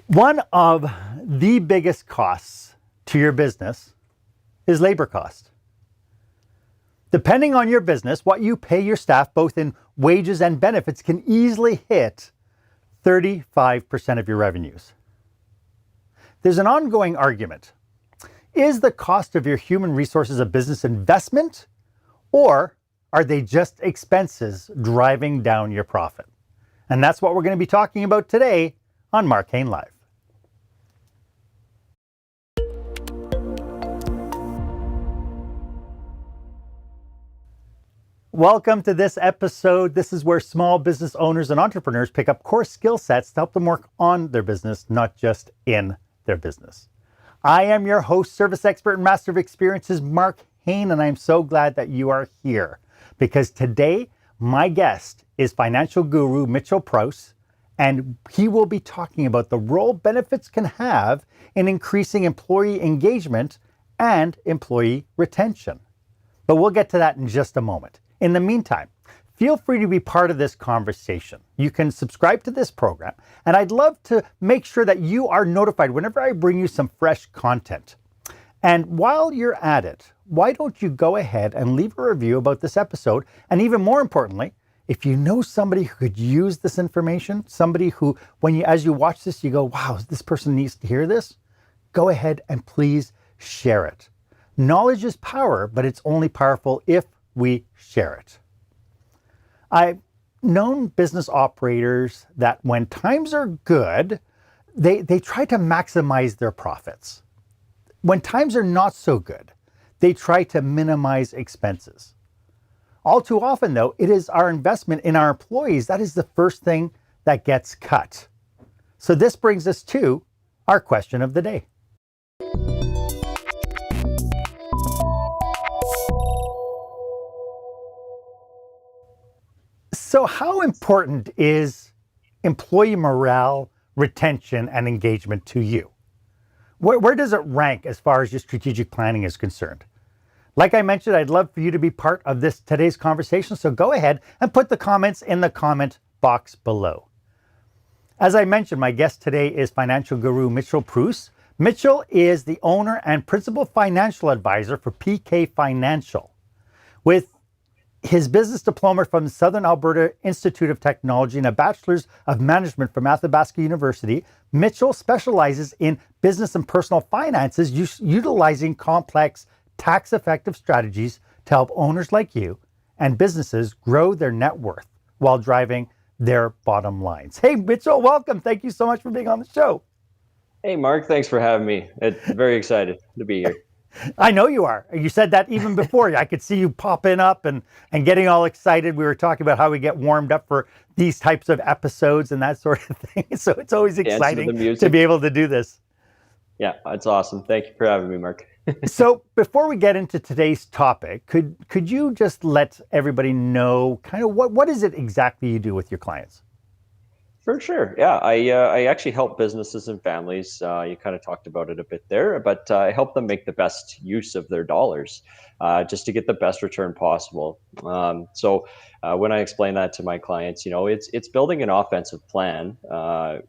One of the biggest costs to your business is labor cost. Depending on your business, what you pay your staff, both in wages and benefits, can easily hit 35% of your revenues. There's an ongoing argument. Is the cost of your human resources a business investment, or are they just expenses driving down your profit? And that's what we're going to be talking about today on Marc Haine Live. Welcome to this episode. This is where small business owners and entrepreneurs pick up core skill sets to help them work on their business, not just in their business. I am your host, service expert and master of experiences, Marc Haine, and I'm so glad that you are here because today my guest is financial guru Mitchell Preuss, and he will be talking about the role benefits can have in increasing employee engagement and employee retention. But we'll get to that in just a moment. In the meantime, feel free to be part of this conversation. You can subscribe to this program, and I'd love to make sure that you are notified whenever I bring you some fresh content. And while you're at it, why don't you go ahead and leave a review about this episode? And even more importantly, if you know somebody who could use this information, somebody who, as you watch this, you go, wow, this person needs to hear this, go ahead and please share it. Knowledge is power, but it's only powerful if we share it. I've known business operators that when times are good, they try to maximize their profits. When times are not so good, they try to minimize expenses. All too often, though, it is our investment in our employees that is the first thing that gets cut. So this brings us to our question of the day. So how important is employee morale, retention, and engagement to you? Where does it rank as far as your strategic planning is concerned? Like I mentioned, I'd love for you to be part of today's conversation, so go ahead and put the comments in the comment box below. As I mentioned, my guest today is financial guru Mitchell Preuss. Mitchell is the owner and principal financial advisor for PK Financial. With his business diploma from the Southern Alberta Institute of Technology and a bachelor's of management from Athabasca University, Mitchell specializes in business and personal finances, utilizing complex tax-effective strategies to help owners like you and businesses grow their net worth while driving their bottom lines. Hey, Mitchell, welcome. Thank you so much for being on the show. Hey, Mark, thanks for having me. It's very excited to be here. I know you are. You said that even before. I could see you popping up and getting all excited. We were talking about how we get warmed up for these types of episodes and that sort of thing. So it's always exciting to be able to do this. Yeah, it's awesome. Thank you for having me, Mark. So before we get into today's topic, could you just let everybody know kind of what is it exactly you do with your clients? For sure. Yeah, I actually help businesses and families. You kind of talked about it a bit there, but I help them make the best use of their dollars just to get the best return possible. So when I explain that to my clients, it's building an offensive plan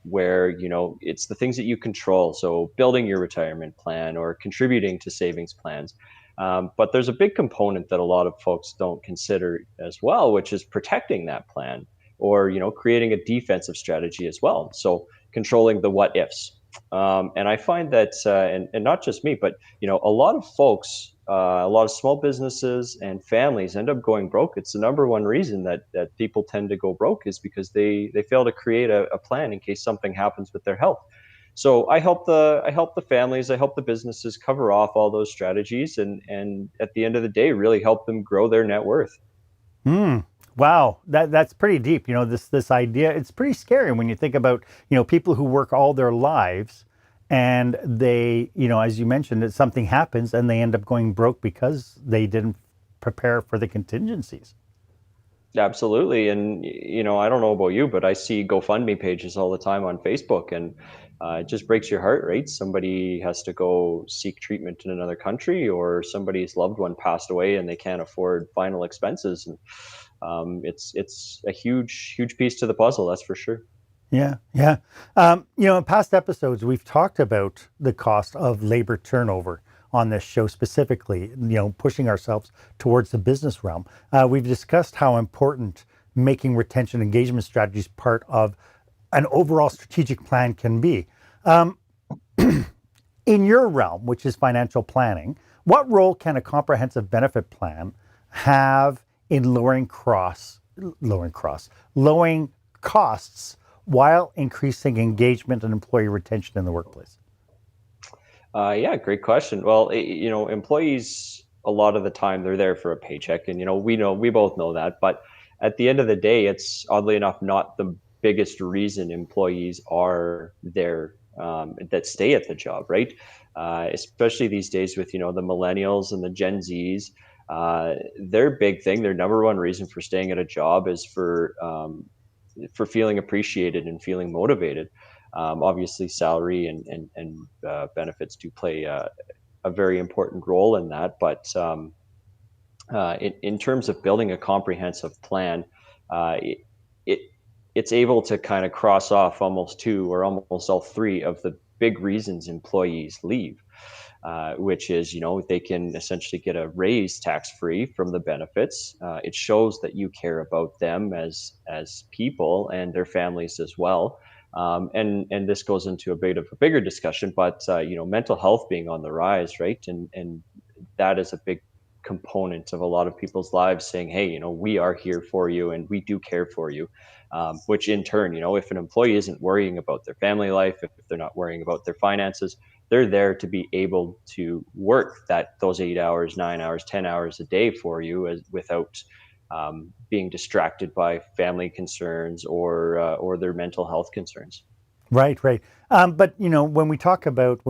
where, it's the things that you control. So building your retirement plan or contributing to savings plans. But there's a big component that a lot of folks don't consider as well, which is protecting that plan, or creating a defensive strategy as well. So controlling the what ifs. And I find that, and not just me, but a lot of folks, a lot of small businesses and families end up going broke. It's the number one reason that people tend to go broke is because they fail to create a plan in case something happens with their health. So I help the families, I help the businesses cover off all those strategies, and at the end of the day, really help them grow their net worth. Wow, that's pretty deep. This idea, it's pretty scary when you think about, people who work all their lives and they, as you mentioned, that something happens and they end up going broke because they didn't prepare for the contingencies. Absolutely. And, I don't know about you, but I see GoFundMe pages all the time on Facebook, and it just breaks your heart, right? Somebody has to go seek treatment in another country, or somebody's loved one passed away and they can't afford final expenses. And it's a huge piece to the puzzle, that's for sure. Yeah, yeah. In past episodes, we've talked about the cost of labor turnover on this show specifically, pushing ourselves towards the business realm. We've discussed how important making retention engagement strategies part of an overall strategic plan can be. Um, in your realm, which is financial planning, what role can a comprehensive benefit plan have in lowering costs while increasing engagement and employee retention in the workplace? Yeah, great question. Well, employees a lot of the time they're there for a paycheck, and we both know that. But at the end of the day, it's oddly enough not the biggest reason employees are there that stay at the job, right? Especially these days with the millennials and the Gen Zs. Their big thing, their number one reason for staying at a job is for feeling appreciated and feeling motivated. Obviously, salary and benefits do play a very important role in that. But in terms of building a comprehensive plan, it, it it's able to kind of cross off almost two or almost all three of the big reasons employees leave, which is they can essentially get a raise tax free from the benefits. It shows that you care about them as people and their families as well. And this goes into a bit of a bigger discussion, but mental health being on the rise, right? And that is a big component of a lot of people's lives, saying, hey, we are here for you and we do care for you. Which in turn, if an employee isn't worrying about their family life, if they're not worrying about their finances, they're there to be able to work those 8 hours, 9 hours, 10 hours a day for you, without being distracted by family concerns or their mental health concerns. Right, right. But when we talk about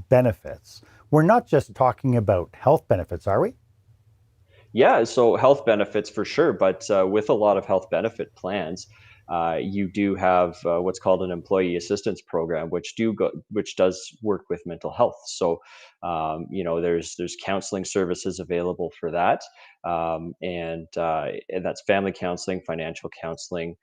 benefits, we're not just talking about health benefits, are we? Yeah, so health benefits for sure, but with a lot of health benefit plans, you do have what's called an employee assistance program, which does work with mental health. So, there's counseling services available for that, and that's family counseling, financial counseling,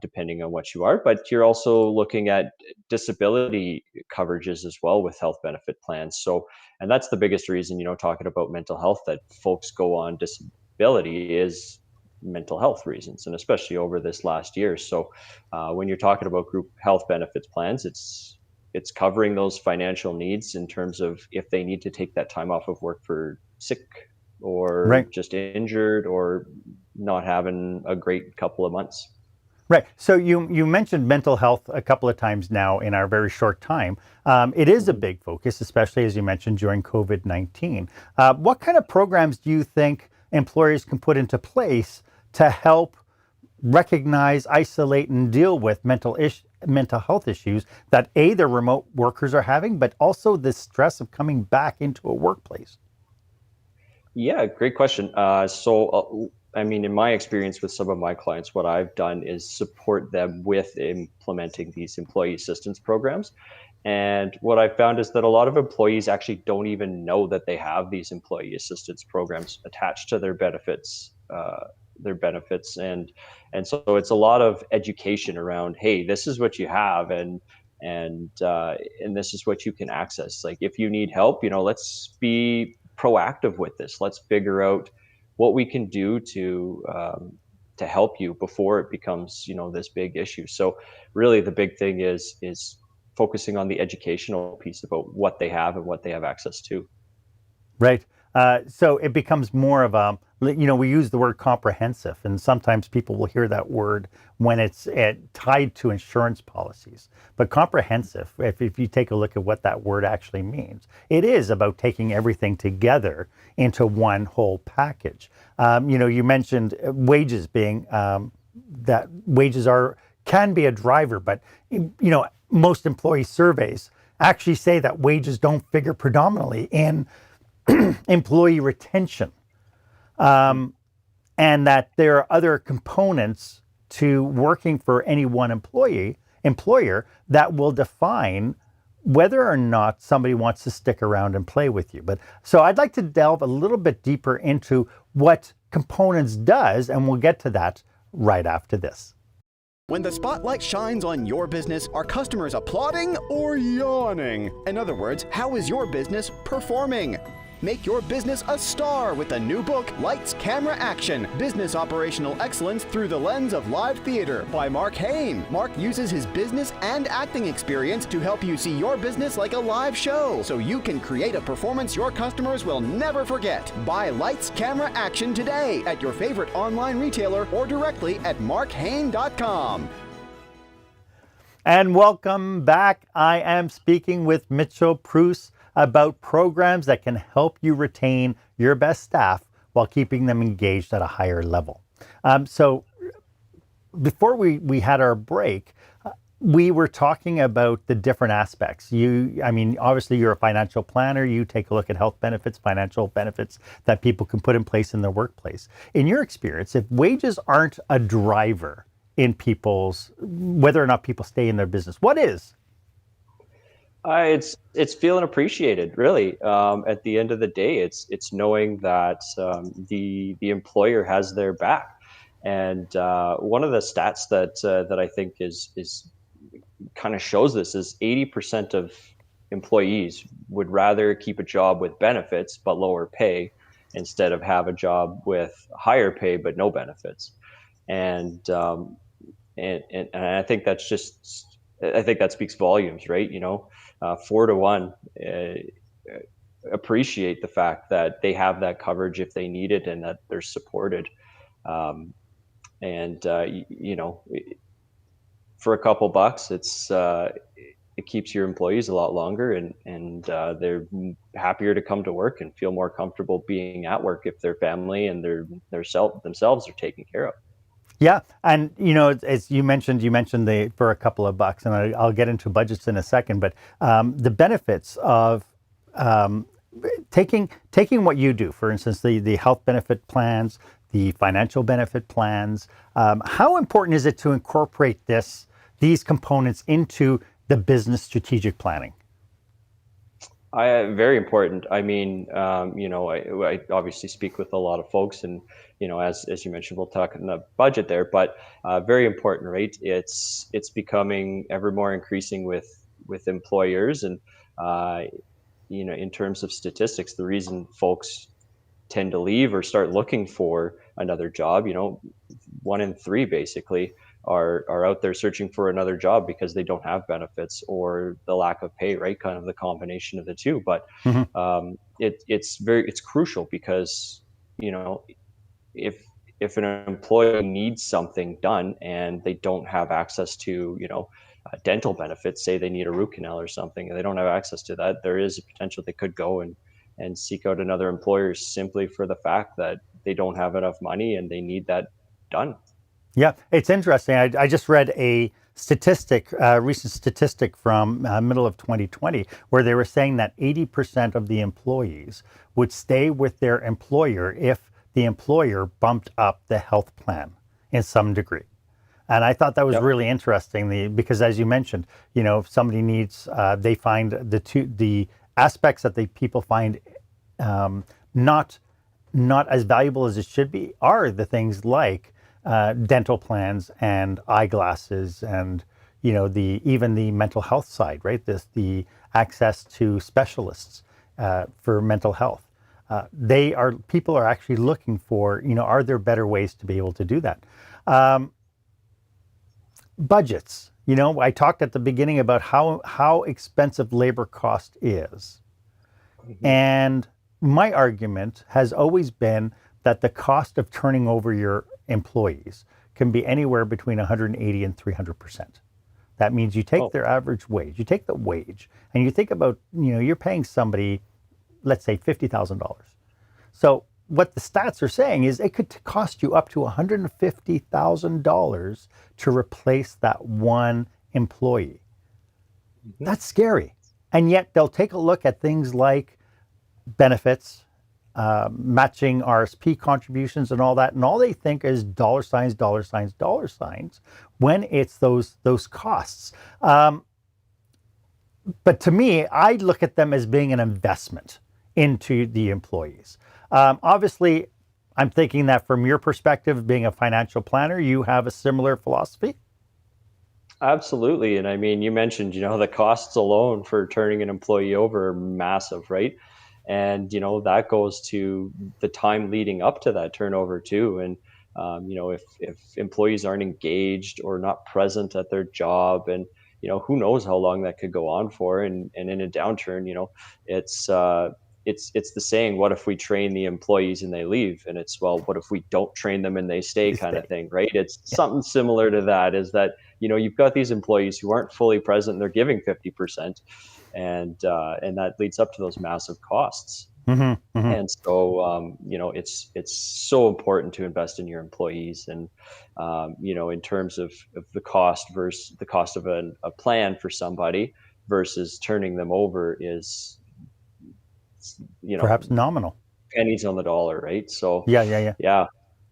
depending on what you are. But you're also looking at disability coverages as well with health benefit plans. So, and that's the biggest reason, talking about mental health, that folks go on disability is mental health reasons, and especially over this last year. So when you're talking about group health benefits plans, it's covering those financial needs in terms of if they need to take that time off of work for sick Right. or just injured or not having a great couple of months. Right. So you mentioned mental health a couple of times now in our very short time. It is a Mhm. big focus, especially as you mentioned during COVID-19. What kind of programs do you think employers can put into place to help recognize, isolate, and deal with mental health issues that their remote workers are having, but also the stress of coming back into a workplace? Yeah, great question. I mean, in my experience with some of my clients, what I've done is support them with implementing these employee assistance programs. And what I found is that a lot of employees actually don't even know that they have these employee assistance programs attached to their benefits, and so it's a lot of education around, hey, this is what you have, and this is what you can access. Like, if you need help, let's be proactive with this. Let's figure out what we can do to help you before it becomes this big issue. So really, the big thing is focusing on the educational piece about what they have and what they have access to. Right. So it becomes more of we use the word comprehensive, and sometimes people will hear that word when it's tied to insurance policies. But comprehensive, if you take a look at what that word actually means, it is about taking everything together into one whole package. You mentioned wages being that wages can be a driver, but most employee surveys actually say that wages don't figure predominantly in employee retention, and that there are other components to working for any one employer that will define whether or not somebody wants to stick around and play with you. But so I'd like to delve a little bit deeper into what components does, and we'll get to that right after this. When the spotlight shines on your business, are customers applauding or yawning? In other words, how is your business performing? Make your business a star with the new book, Lights, Camera, Action, Business Operational Excellence Through the Lens of Live Theater by Marc Haine. Marc uses his business and acting experience to help you see your business like a live show, so you can create a performance your customers will never forget. Buy Lights, Camera, Action today at your favorite online retailer or directly at marchaine.com. And welcome back. I am speaking with Mitchell Pruess about programs that can help you retain your best staff while keeping them engaged at a higher level. So before we had our break, we were talking about the different aspects. Obviously you're a financial planner. You take a look at health benefits, financial benefits that people can put in place in their workplace. In your experience, if wages aren't a driver in whether or not people stay in their business, what is? It's feeling appreciated, really. At the end of the day, it's knowing that the employer has their back. And one of the stats that I think is kind of shows this is 80% of employees would rather keep a job with benefits but lower pay instead of have a job with higher pay but no benefits. And I think I think that speaks volumes, right? 4-1 appreciate the fact that they have that coverage if they need it and that they're supported. For a couple bucks, it keeps your employees a lot longer, and they're happier to come to work and feel more comfortable being at work if their family and themselves are taken care of. Yeah, and as you mentioned for a couple of bucks, and I'll get into budgets in a second. But the benefits of taking what you do, for instance, the health benefit plans, the financial benefit plans. How important is it to incorporate these components into the business strategic planning? Very important. I obviously speak with a lot of folks, and as you mentioned, we'll talk in the budget there, but very important, right? It's becoming ever more increasing with employers, and in terms of statistics, the reason folks tend to leave or start looking for another job, 1 in 3 basically are out there searching for another job because they don't have benefits or the lack of pay, right? Kind of the combination of the two. But it's crucial because if an employee needs something done and they don't have access to dental benefits, say they need a root canal or something, and they don't have access to that, there is a potential they could go and seek out another employer simply for the fact that they don't have enough money and they need that done. Yeah, it's interesting. I just read a recent statistic from middle of 2020, where they were saying that 80% of the employees would stay with their employer if the employer bumped up the health plan in some degree. And I thought that was really interesting, because as you mentioned, if somebody needs, they find the aspects that people find not as valuable as it should be are the things like dental plans and eyeglasses, and even the mental health side, right? The access to specialists for mental health. People are actually looking for, are there better ways to be able to do that? Budgets. I talked at the beginning about how expensive labor cost is. Mm-hmm. And my argument has always been that the cost of turning over your employees can be anywhere between 180 and 300%. That means you take their average wage, you take the wage, and you think about, you're paying somebody, let's say $50,000. So what the stats are saying is it could cost you up to $150,000 to replace that one employee. Mm-hmm. That's scary. And yet they'll take a look at things like benefits, matching RSP contributions and all that, and all they think is dollar signs, when it's those costs. But to me, I look at them as being an investment into the employees. Obviously, I'm thinking that from your perspective, being a financial planner, you have a similar philosophy. Absolutely. And I mean, you mentioned, the costs alone for turning an employee over are massive, right? And, that goes to the time leading up to that turnover too. And, if employees aren't engaged or not present at their job, and, who knows how long that could go on for. And in a downturn, it's, it's the saying, what if we train the employees and they leave? And it's, well, what if we don't train them and they stay, They kind of stay. thing, right? It's Yeah. something similar to that, is that you've got these employees who aren't fully present. They're giving 50%, and that leads up to those massive costs. Hmm. Hmm. And so, it's so important to invest in your employees, and in terms of the cost versus the cost of a plan for somebody versus turning them over is, you know, Perhaps nominal. pennies on the dollar, right? So, Yeah, yeah, yeah. yeah,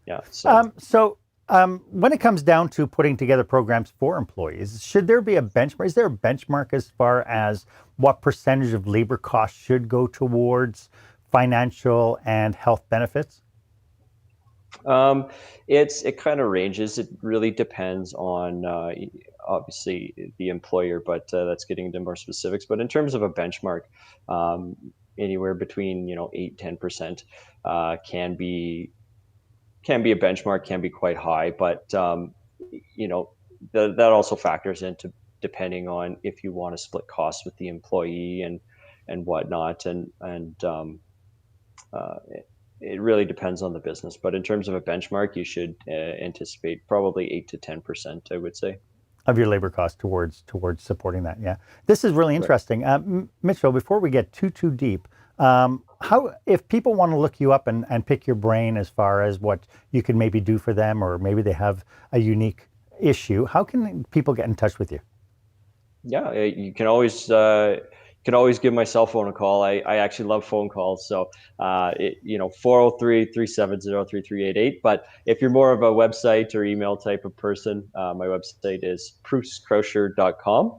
yeah. So, When it comes down to putting together programs for employees, should there be a benchmark? Is there a benchmark as far as what percentage of labor costs should go towards financial and health benefits? Um, it kind of ranges. It really depends on, obviously, the employer, but that's getting into more specifics. But in terms of a benchmark, um, anywhere between 8-10% can be a benchmark, can be quite high. But you know that also factors into, depending on if you want to split costs with the employee and whatnot, and it really depends on the business. But in terms of a benchmark, you should anticipate probably 8 to 10%, I would say. Of your labor costs towards supporting that. Yeah, this is really Right. interesting. Mitchell, before we get too deep, how if people want to look you up and pick your brain as far as what you can maybe do for them, or maybe they have a unique issue, how can people get in touch with you? Yeah, you can always give my cell phone a call. I actually love phone calls. So 403-370-3388. But if you're more of a website or email type of person, my website is prusskrauscher.com.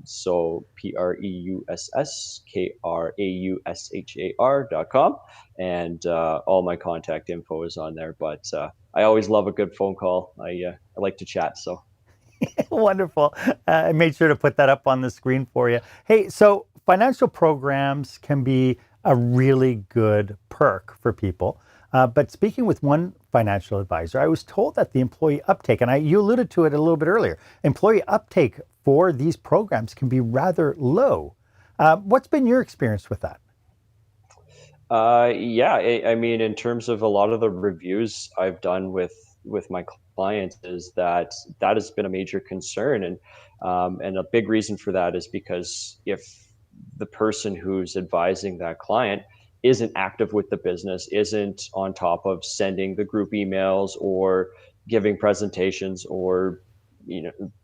So PREUSSKRAUSHAR.com. And all my contact info is on there. But I always love a good phone call. I like to chat. So. Wonderful. I made sure to put that up on the screen for you. Hey, so financial programs can be a really good perk for people. But speaking with one financial advisor, I was told that the employee uptake, and you alluded to it a little bit earlier, employee uptake for these programs can be rather low. What's been your experience with that? Yeah, I mean, in terms of a lot of the reviews I've done with my clients, is that has been a major concern, and a big reason for that is because if the person who's advising that client isn't active with the business, isn't on top of sending the group emails or giving presentations, or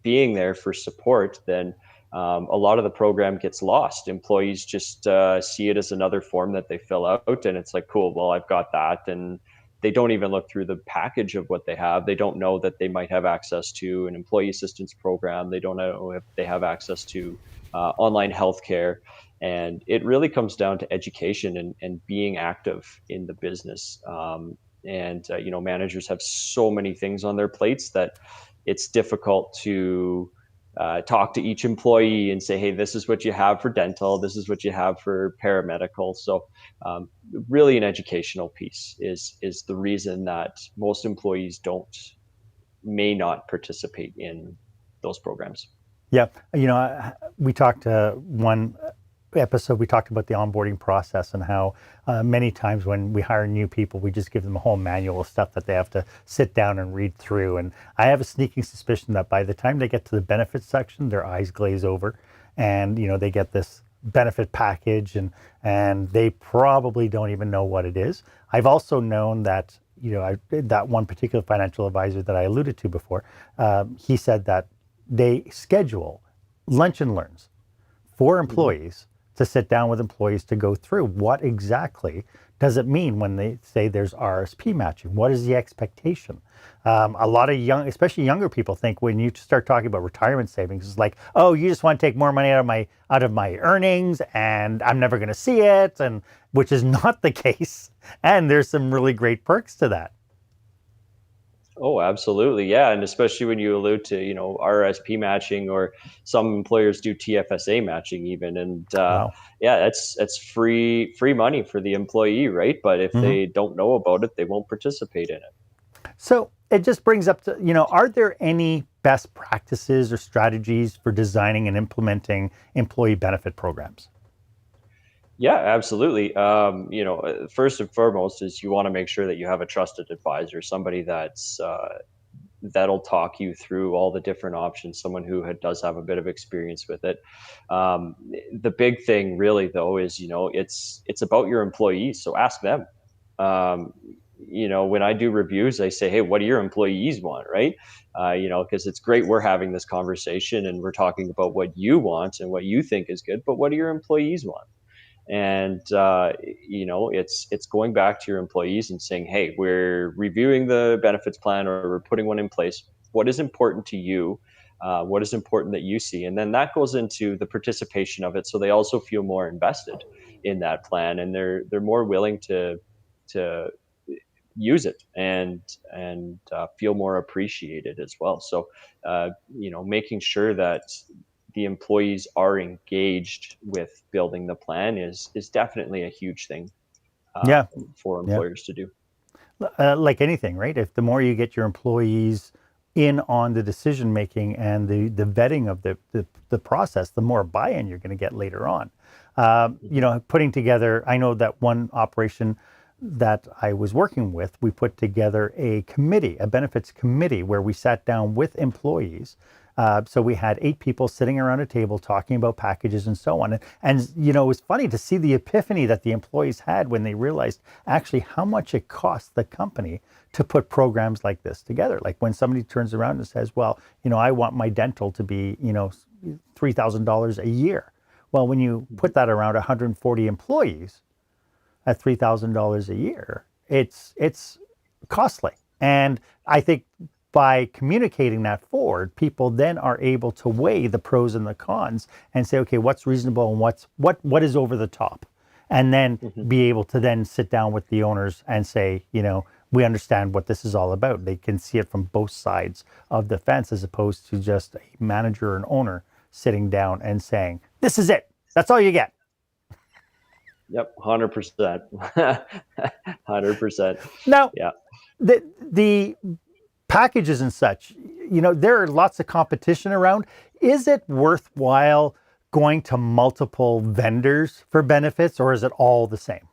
being there for support, then a lot of the program gets lost. Employees just see it as another form that they fill out, and it's like, cool, well, I've got that, and they don't even look through the package of what they have. They don't know that they might have access to an employee assistance program. They don't know if they have access to online healthcare. And it really comes down to education and being active in the business. And managers have so many things on their plates that it's difficult to talk to each employee and say, hey, this is what you have for dental, this is what you have for paramedical. So really, an educational piece is the reason that most employees may not participate in those programs. Yeah, we talked one episode. We talked about the onboarding process and how many times when we hire new people, we just give them a whole manual of stuff that they have to sit down and read through. And I have a sneaking suspicion that by the time they get to the benefits section, their eyes glaze over, and they get this benefit package, and they probably don't even know what it is. I've also known that that one particular financial advisor that I alluded to before, he said that they schedule lunch and learns for Mhm. employees to sit down with employees to go through what exactly does it mean when they say there's RSP matching? What is the expectation? A lot of especially younger people, think when you start talking about retirement savings, it's like, oh, you just want to take more money out of my earnings, and I'm never going to see it, and which is not the case. And there's some really great perks to that. Oh, absolutely. Yeah. And especially when you allude to, RSP matching, or some employers do TFSA matching even. And Wow. yeah, that's free money for the employee, right? But if Mhm. they don't know about it, they won't participate in it. So it just brings up to, are there any best practices or strategies for designing and implementing employee benefit programs? Yeah, absolutely. First and foremost is you want to make sure that you have a trusted advisor, somebody that'll talk you through all the different options, someone who does have a bit of experience with it. Um, the big thing, really, though, is it's about your employees. So ask them. Um, when I do reviews, I say, "Hey, what do your employees want?" Right? Because it's great we're having this conversation and we're talking about what you want and what you think is good, but what do your employees want? And it's going back to your employees and saying, hey, we're reviewing the benefits plan, or we're putting one in place. What is important to you? What is important that you see? And then that goes into the participation of it, so they also feel more invested in that plan, and they're more willing to use it and feel more appreciated as well. So making sure that the employees are engaged with building the plan is definitely a huge thing uh, Yeah. for Yeah. employers to do. Like anything, right? If the more you get your employees in on the decision making and the vetting of the process, the more buy-in you're going to get later on. Putting together, I know that one operation that I was working with, we put together a committee, a benefits committee, where we sat down with employees. So we had 8 people sitting around a table talking about packages and so on. And it was funny to see the epiphany that the employees had when they realized actually how much it costs the company to put programs like this together. Like when somebody turns around and says, well, I want my dental to be, $3,000 a year. Well, when you put that around 140 employees at $3,000 a year, it's costly. And I think by communicating that forward, people then are able to weigh the pros and the cons and say, okay, what's reasonable and what is over the top, and then Hmm. be able to then sit down with the owners and say, we understand what this is all about. They can see it from both sides of the fence, as opposed to just a manager and owner sitting down and saying, this is it. That's all you get. Yep, 100%. 100%. Now, Yeah. the packages and such, there are lots of competition around. Is it worthwhile going to multiple vendors for benefits, or is it all the same?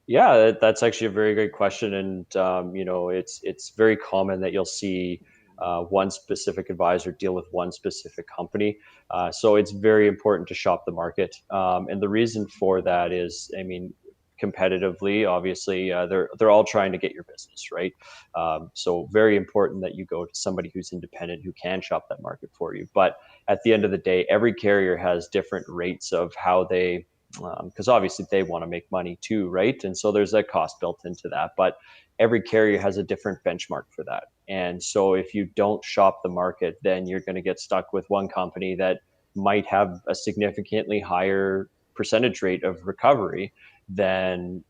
Yeah, that's actually a very great question, and it's very common that you'll see one specific advisor deal with one specific company. So it's very important to shop the market, and the reason for that is, I mean, competitively, obviously, they're all trying to get your business, right? So very important that you go to somebody who's independent, who can shop that market for you. But at the end of the day, every carrier has different rates of how they, because obviously they want to make money too, right? And so there's a cost built into that. But every carrier has a different benchmark for that. And so if you don't shop the market, then you're going to get stuck with one company that might have a significantly higher percentage rate of recovery than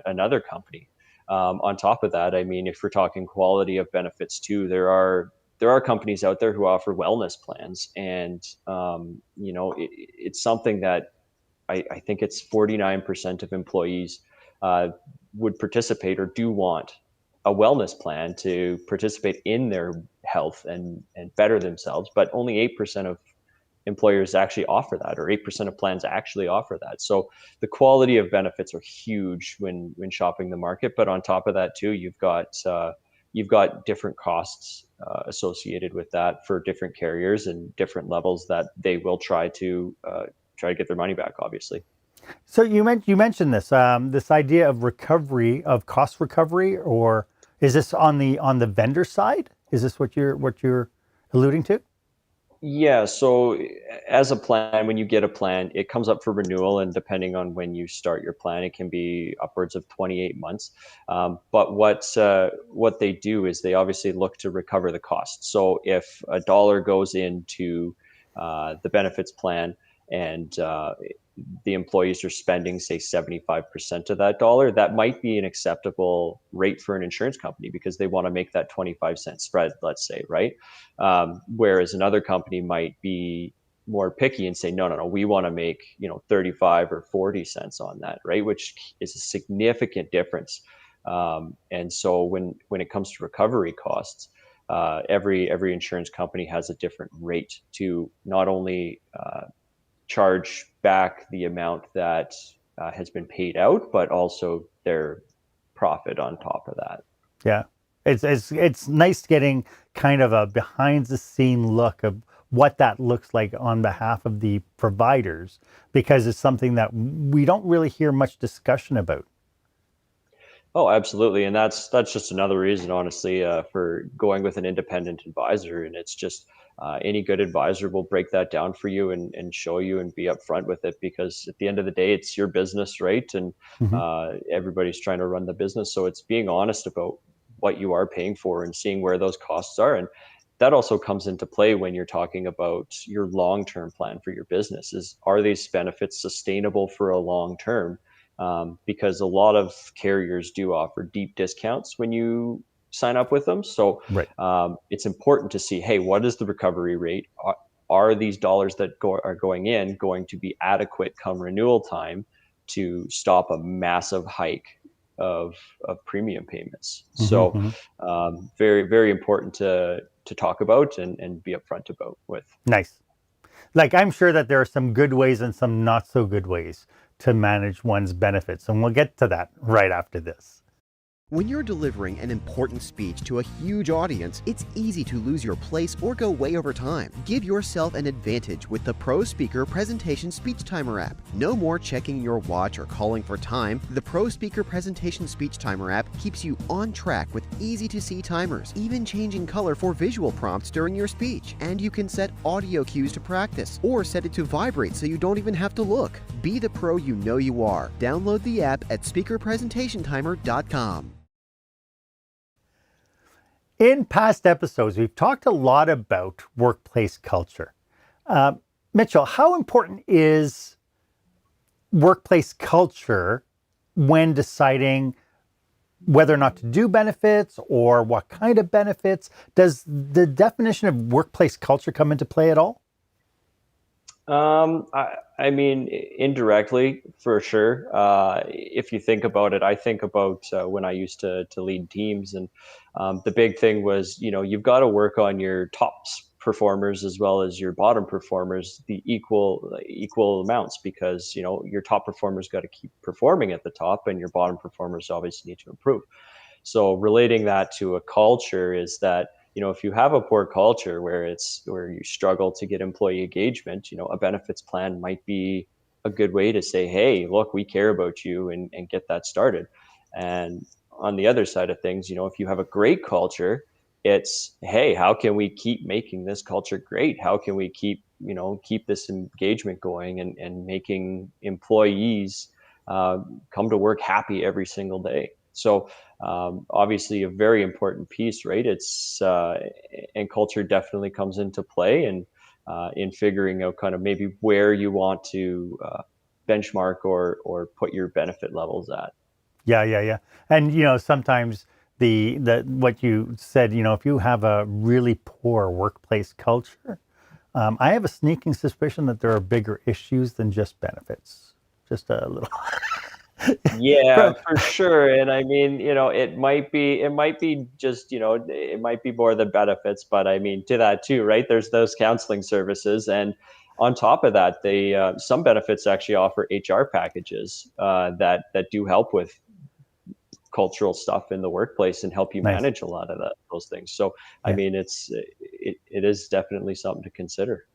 another company. On top of that, I mean, if we're talking quality of benefits too, there are companies out there who offer wellness plans, and it's something that I think it's 49% of employees uh, would participate or do want a wellness plan to participate in their health and better themselves, but only 8% of employers actually offer that, or 8% of plans actually offer that. So the quality of benefits are huge when shopping the market. But on top of that too, you've got different costs associated with that for different carriers and different levels that they will try to get their money back, obviously. So you mentioned this idea of recovery, of cost recovery, or is this on the vendor side? Is this what you're alluding to? Yeah, so as a plan, when you get a plan, it comes up for renewal, and depending on when you start your plan, it can be upwards of 28 months. But what they do is they obviously look to recover the cost. So if a dollar goes into the benefits plan, and the employees are spending, say, 75% of that dollar, that might be an acceptable rate for an insurance company because they want to make that 25-cent spread, let's say, right? Whereas another company might be more picky and say, no, we want to make 35 or 40 cents on that, right? Which is a significant difference. And so when it comes to recovery costs, every insurance company has a different rate to not only charge back the amount that has been paid out, but also their profit on top of that. Yeah, it's nice getting kind of a behind the scene look of what that looks like on behalf of the providers, because it's something that we don't really hear much discussion about. Oh, absolutely, and that's just another reason, honestly, for going with an independent advisor. And it's just any good advisor will break that down for you and show you and be upfront with it, because at the end of the day, it's your business, right? And Hmm. everybody's trying to run the business, so it's being honest about what you are paying for and seeing where those costs are. And that also comes into play when you're talking about your long-term plan for your business. Is, are these benefits sustainable for a long term? Because a lot of carriers do offer deep discounts when you sign up with them. So Right. it's important to see, hey, what is the recovery rate? Are these dollars that are going in going to be adequate come renewal time to stop a massive hike of premium payments? Hmm. So very, very important to talk about and be upfront about with. Nice. Like, I'm sure that there are some good ways and some not so good ways to manage one's benefits, and we'll get to that right after this. When you're delivering an important speech to a huge audience, it's easy to lose your place or go way over time. Give yourself an advantage with the Pro Speaker Presentation Speech Timer app. No more checking your watch or calling for time. The Pro Speaker Presentation Speech Timer app keeps you on track with easy-to-see timers, even changing color for visual prompts during your speech. And you can set audio cues to practice, or set it to vibrate so you don't even have to look. Be the pro you know you are. Download the app at speakerpresentationtimer.com. In past episodes, we've talked a lot about workplace culture. Mitchell, how important is workplace culture when deciding whether or not to do benefits or what kind of benefits? Does the definition of workplace culture come into play at all? I mean, indirectly, for sure. If you think about it, I think about when I used to lead teams, and the big thing was, you've got to work on your top performers as well as your bottom performers, the equal amounts, because your top performers got to keep performing at the top, and your bottom performers obviously need to improve. So relating that to a culture is that, if you have a poor culture where you struggle to get employee engagement, a benefits plan might be a good way to say, hey, look, we care about you, and get that started. And on the other side of things, if you have a great culture, it's, hey, how can we keep making this culture great? How can we keep this engagement going and making employees come to work happy every single day? So obviously a very important piece, right? It's and culture definitely comes into play, and in figuring out kind of maybe where you want to benchmark or put your benefit levels at. Yeah. And sometimes the what you said, if you have a really poor workplace culture, I have a sneaking suspicion that there are bigger issues than just benefits. Just a little. Yeah, for sure. And I mean, it might be just, it might be more than benefits, but I mean, to that too, right? There's those counseling services. And on top of that, they, some benefits actually offer HR packages that do help with cultural stuff in the workplace and help you Nice. manage a lot of those things. So, I Yeah. mean, it is definitely something to consider.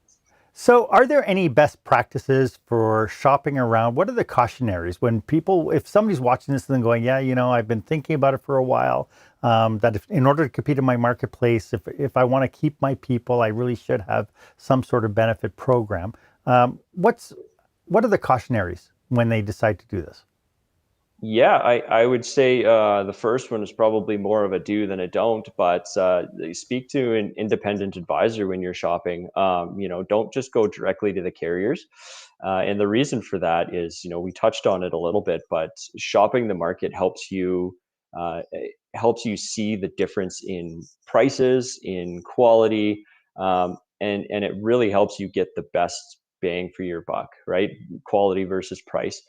So, are there any best practices for shopping around? What are the cautionaries when people, if somebody's watching this and then going, yeah, I've been thinking about it for a while, that if, in order to compete in my marketplace, if I want to keep my people, I really should have some sort of benefit program. What are the cautionaries when they decide to do this? Yeah, I would say the first one is probably more of a do than a don't, but speak to an independent advisor when you're shopping. Don't just go directly to the carriers. And the reason for that is, we touched on it a little bit, but shopping the market helps you see the difference in prices, in quality, and it really helps you get the best bang for your buck, right? Quality versus price.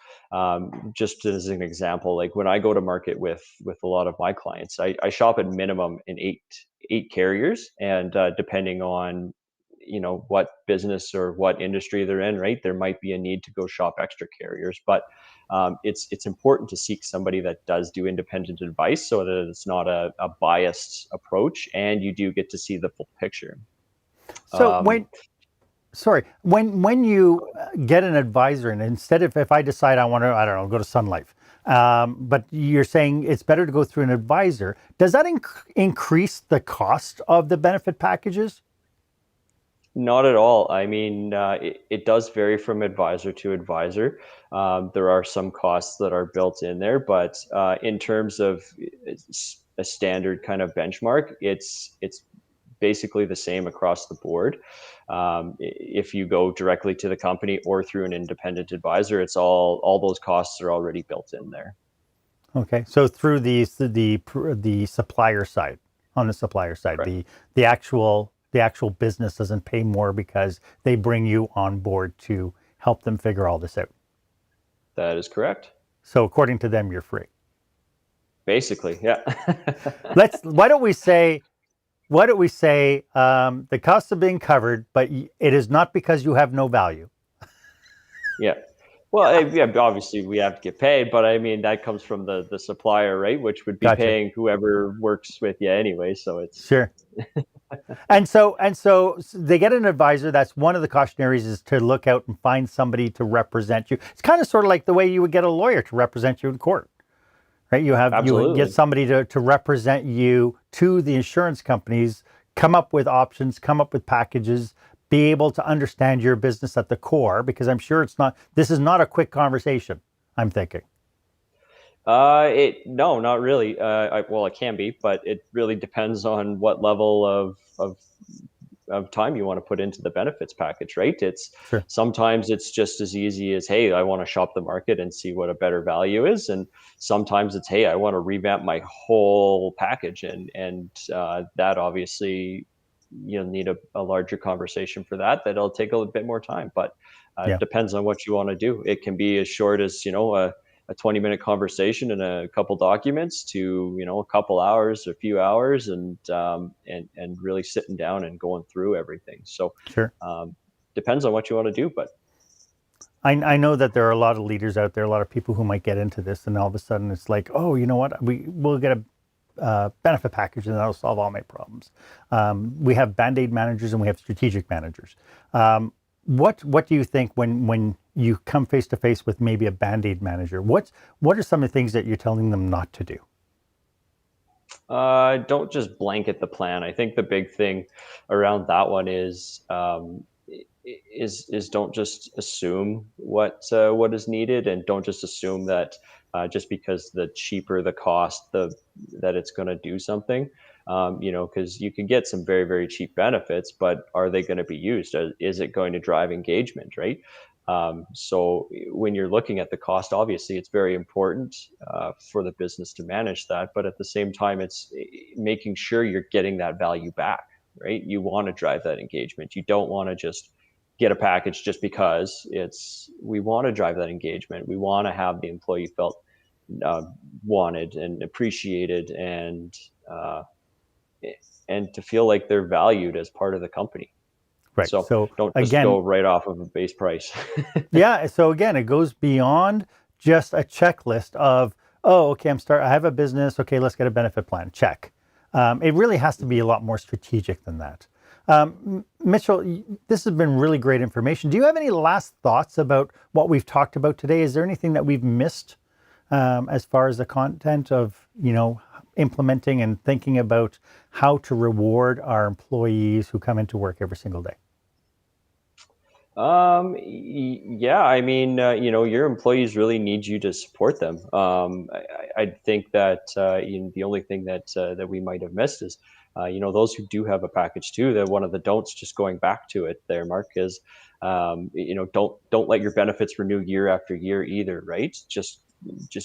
Just as an example, like when I go to market with a lot of my clients, I shop at minimum in eight carriers, and depending on what business or what industry they're in, right, there might be a need to go shop extra carriers, but it's important to seek somebody that does do independent advice so that it's not a biased approach, and you do get to see the full picture. So Um, when you get an advisor, and instead of, if I decide I want to, I don't know, go to Sun Life, but you're saying it's better to go through an advisor, does that increase the cost of the benefit packages? Not at all. I mean, it does vary from advisor to advisor. There are some costs that are built in there, but in terms of a standard kind of benchmark, it's basically the same across the board. If you go directly to the company or through an independent advisor, it's all those costs are already built in there. Okay, so through the supplier side, on the supplier side, Correct. the actual business doesn't pay more because they bring you on board to help them figure all this out. That is correct. So according to them, you're free. Basically, yeah. Let's. Why don't we say the costs are being covered, but it is not because you have no value. Yeah. Well, yeah, obviously we have to get paid, but I mean that comes from the supplier, right? Which would be Gotcha. paying whoever works with you anyway. So it's Sure. And so they get an advisor. That's one of the cautionaries, is to look out and find somebody to represent you. It's kind of sort of like the way you would get a lawyer to represent you in court, right? You would get absolutely. somebody to represent you to the insurance companies, come up with options, come up with packages, be able to understand your business at the core, because I'm sure this is not a quick conversation, I'm thinking. It no, not really. Well, it can be, but it really depends on what level of time you want to put into the benefits package, right? It's Sure. sometimes it's just as easy as, hey, I want to shop the market and see what a better value is, and sometimes it's, hey, I want to revamp my whole package, and that obviously you'll need a larger conversation for that. That'll take a little bit more time, but it Yeah. depends on what you want to do. It can be as short as a 20-minute conversation and a couple documents to a couple hours, a few hours, and really sitting down and going through everything. So Sure. depends on what you want to do, but I know that there are a lot of leaders out there, a lot of people who might get into this, and all of a sudden it's like, oh, you know what? We'll get a benefit package, and that'll solve all my problems. We have band-aid managers and we have strategic managers. What do you think when you come face to face with maybe a band-aid manager? What are some of the things that you're telling them not to do? don't just blanket the plan. I think the big thing around that one is don't just assume what is needed, and don't just assume that just because the cheaper the cost, that it's going to do something. Because you can get some very, very cheap benefits, but are they going to be used? Is it going to drive engagement, right? So when you're looking at the cost, obviously it's very important for the business to manage that, but at the same time, it's making sure you're getting that value back, right? You want to drive that engagement. You don't want to just get a package just because. We want to drive that engagement. We want to have the employee felt uh, wanted and appreciated, uh, and to feel like they're valued as part of the company. Right. So So don't just go again, right off of a base price. yeah. So again, it goes beyond just a checklist of, oh, okay, I have a business. Okay, let's get a benefit plan. Check. It really has to be a lot more strategic than that. Mitchell, this has been really great information. Do you have any last thoughts about what we've talked about today? Is there anything that we've missed as far as the content of, implementing and thinking about how to reward our employees who come into work every single day? Yeah, I mean, your employees really need you to support them. I think that the only thing that we might have missed is, those who do have a package too. That one of the don'ts, just going back to it there, Mark, is, don't let your benefits renew year after year either, right? Just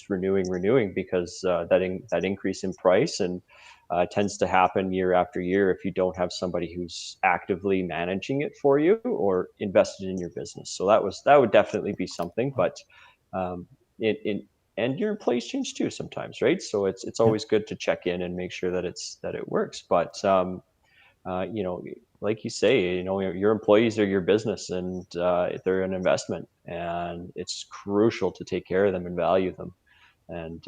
renewing, because that increase in price and tends to happen year after year if you don't have somebody who's actively managing it for you or invested in your business. So that would definitely be something. But in and your employees change too sometimes, right? So it's Yeah. always good to check in and make sure that it works. But uh, you know, like you say, your employees are your business, and they're an investment, and it's crucial to take care of them and value them. And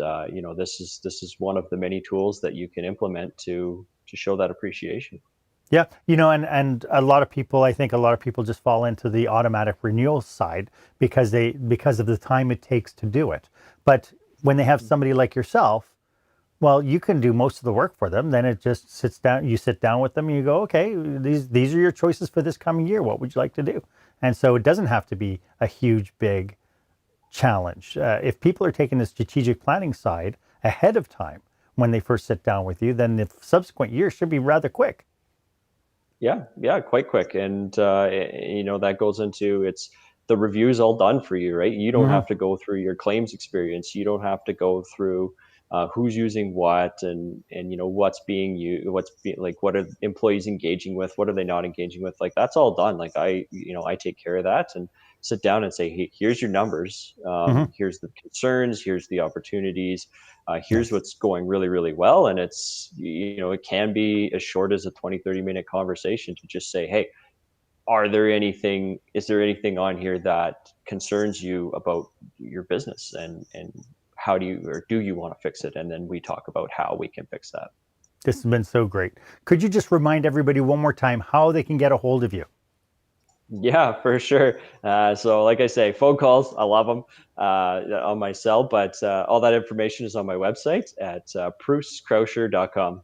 this is one of the many tools that you can implement to show that appreciation. Yeah, and a lot of people, I think a lot of people just fall into the automatic renewal side because of the time it takes to do it. But when they have somebody like yourself, well, you can do most of the work for them. Then it just sits down. You sit down with them and you go, okay, these are your choices for this coming year. What would you like to do? And so it doesn't have to be a huge, big challenge. If people are taking the strategic planning side ahead of time when they first sit down with you, then the subsequent year should be rather quick. Yeah, quite quick. And that goes into, it's the review's all done for you, right? You don't Mhm. have to go through your claims experience. You don't have to go through who's using what, and what's being used, like, what are employees engaging with, what are they not engaging with. Like, that's all done. Like, I take care of that and sit down and say, hey, here's your numbers. Mhm. Here's the concerns. Here's the opportunities. Here's Nice. what's going really, really well. And it can be as short as a 20-30 minute conversation to just say, hey, is there anything on here that concerns you about your business, and how do you want to fix it? And then we talk about how we can fix that. This has been so great. Could you just remind everybody one more time how they can get a hold of you? Yeah, for sure. So like I say, phone calls, I love them on my cell, but all that information is on my website at pruesscrosher.com.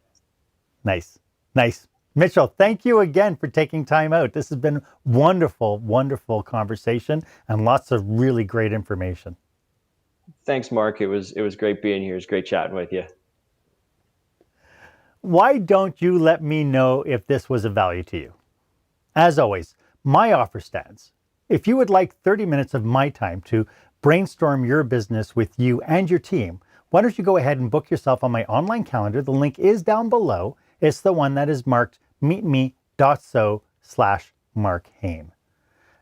Nice. Nice. Mitchell, thank you again for taking time out. This has been wonderful, wonderful conversation and lots of really great information. Thanks, Mark. It was great being here. It was great chatting with you. Why don't you let me know if this was of value to you? As always, my offer stands. If you would like 30 minutes of my time to brainstorm your business with you and your team, why don't you go ahead and book yourself on my online calendar? The link is down below. It's the one that is marked meetme.so/Marc Haine.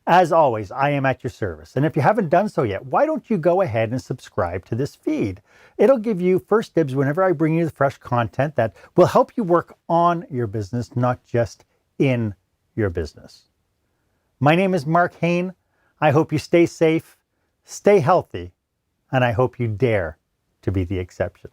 As always, I am at your service. And if you haven't done so yet, why don't you go ahead and subscribe to this feed? It'll give you first dibs whenever I bring you the fresh content that will help you work on your business, not just in your business. My name is Marc Haine. I hope you stay safe, stay healthy, and I hope you dare to be the exception.